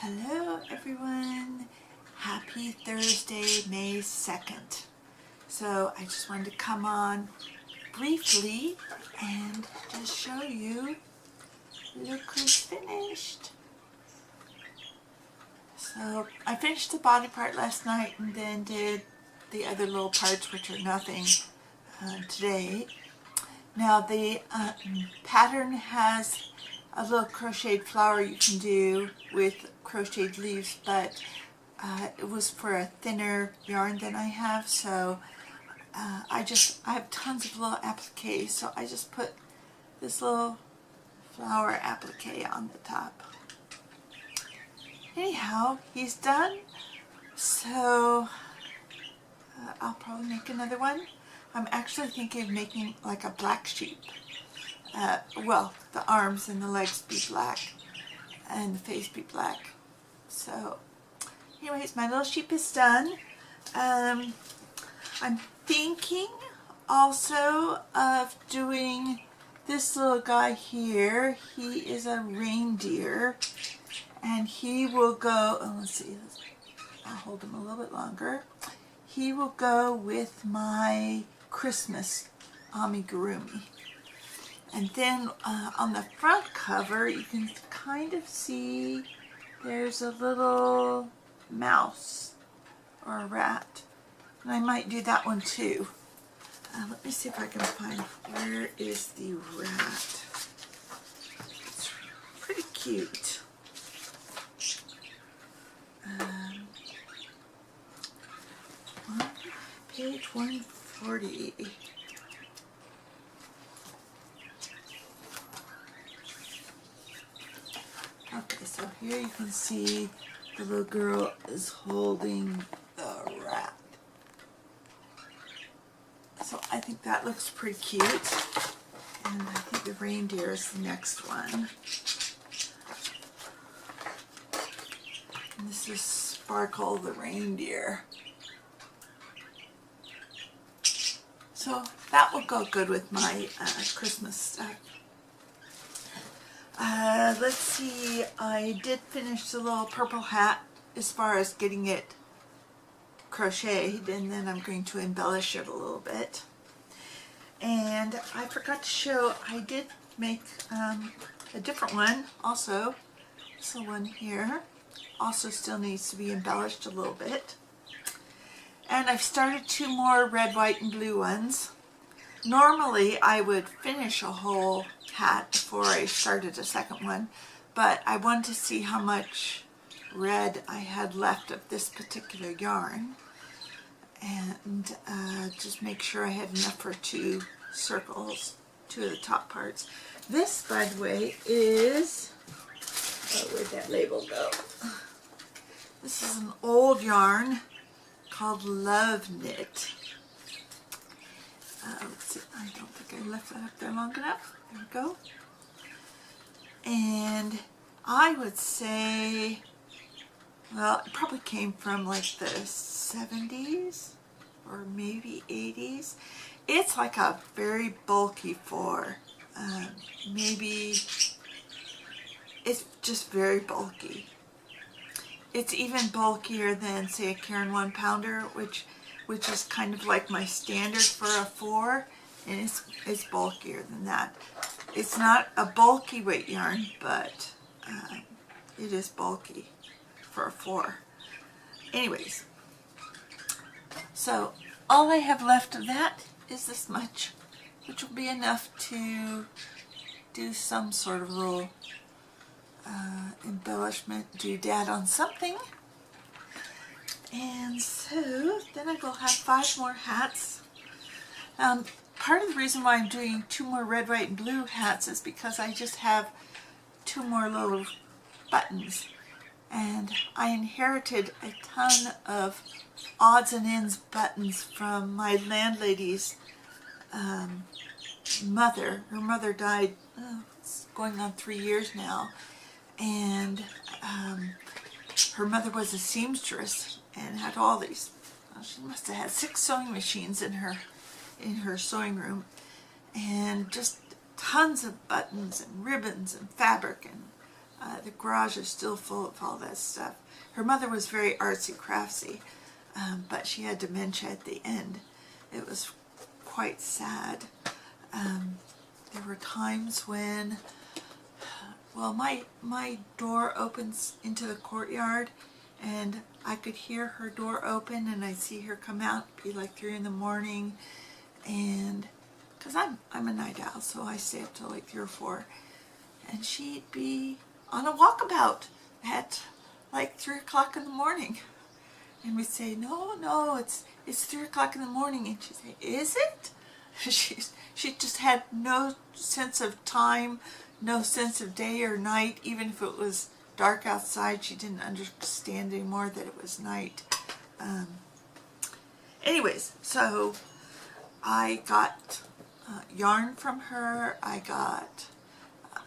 Hello everyone, happy Thursday, May 2nd. So I just wanted to come on briefly and just show you, look who's finished. So I finished the body part last night and then did the other little parts, which are nothing, today. Now the pattern has a little crocheted flower you can do with crocheted leaves, but it was for a thinner yarn than I have, so I have tons of little appliques, so I just put this little flower applique on the top. Anyhow, he's done, so I'll probably make another one. I'm actually thinking of making like a black sheep. Well, the arms and the legs be black and the face be black. So anyways, my little sheep is done. I'm thinking also of doing this little guy here. He is a reindeer and he will go, oh, let's see, I'll hold him a little bit longer. He will go with my Christmas amigurumi. And then on the front cover, you can kind of see there's a little mouse or a rat. And I might do that one too. Let me see if I can find, where is the rat? It's pretty cute. Page 140. Okay, so here you can see the little girl is holding the rat. So I think that looks pretty cute. And I think the reindeer is the next one. And this is Sparkle the reindeer. So that will go good with my Christmas stuff. Let's see, I did finish the little purple hat as far as getting it crocheted, and then I'm going to embellish it a little bit. And I forgot to show, I did make a different one also. This one here also still needs to be embellished a little bit. And I've started 2 more red, white, and blue ones. Normally I would finish a whole hat before I started a second one, but I wanted to see how much red I had left of this particular yarn and just make sure I had enough for 2 circles, 2 of the top parts. This, by the way, is, oh, where'd that label go? This is an old yarn called Love Knit. Let's see, I don't think I left that up there long enough. There we go. And I would say, well, it probably came from like the 70s or maybe 80s. It's like a very bulky four. Maybe it's just very bulky. It's even bulkier than, say, a Cairn 1 pounder, which is kind of like my standard for a 4, and it's bulkier than that. It's not a bulky weight yarn, but it is bulky for a 4. Anyways, so all I have left of that is this much, which will be enough to do some sort of little embellishment doodad on something. And so then I will have 5 more hats. Part of the reason why I'm doing 2 more red, white, and blue hats is because I just have 2 more little buttons. And I inherited a ton of odds and ends buttons from my landlady's mother. Her mother died, it's going on 3 years now. And her mother was a seamstress and had all these, she must have had 6 sewing machines in her sewing room, and just tons of buttons and ribbons and fabric and The garage is still full of all that stuff. Her mother was very artsy craftsy, but she had dementia at the end. It was quite sad. There were times when, well, my door opens into the courtyard, and I could hear her door open, and I'd see her come out, be like 3 in the morning, and because I'm a night owl, so I stay up till like 3 or 4, and she'd be on a walkabout at like 3 o'clock in the morning, and we'd say, no, it's 3 o'clock in the morning, and she'd say, is it? She just had no sense of time, no sense of day or night. Even if it was dark outside, she didn't understand anymore that it was night. Anyways, so I got yarn from her.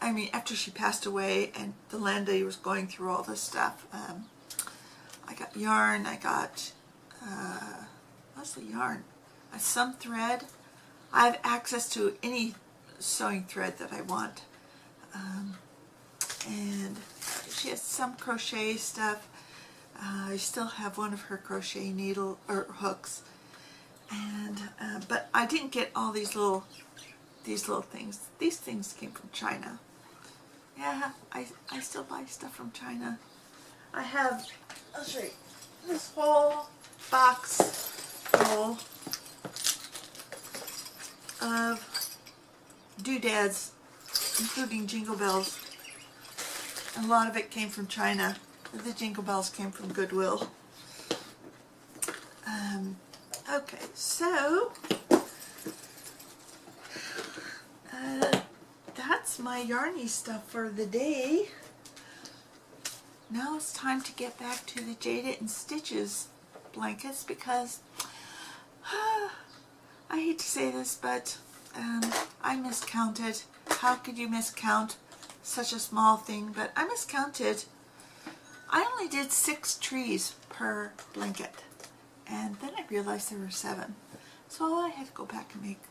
After she passed away and the landlady was going through all this stuff, I got yarn. I got mostly yarn, some thread. I have access to any sewing thread that I want. And she has some crochet stuff. I still have one of her crochet needle or hooks, and but I didn't get all these little things. These things came from China. Yeah, I still buy stuff from China. I have, I'll show you, this whole box full of doodads, including jingle bells. A lot of it came from China. The jingle bells came from Goodwill. Okay, so that's my yarny stuff for the day. Now it's time to get back to the Jaded and Stitches blankets, because I hate to say this, but I miscounted. How could you miscount such a small thing? But I miscounted. I only did 6 trees per blanket, and then I realized there were 7. So I had to go back and make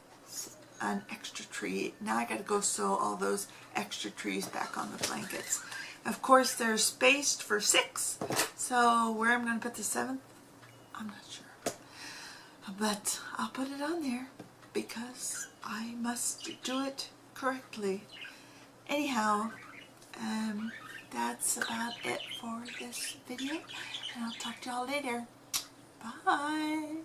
an extra tree. Now I got to go sew all those extra trees back on the blankets. Of course, they're spaced for 6, so where I'm going to put the 7th, I'm not sure. But I'll put it on there because I must do it correctly. Anyhow, that's about it for this video, and I'll talk to y'all later. Bye!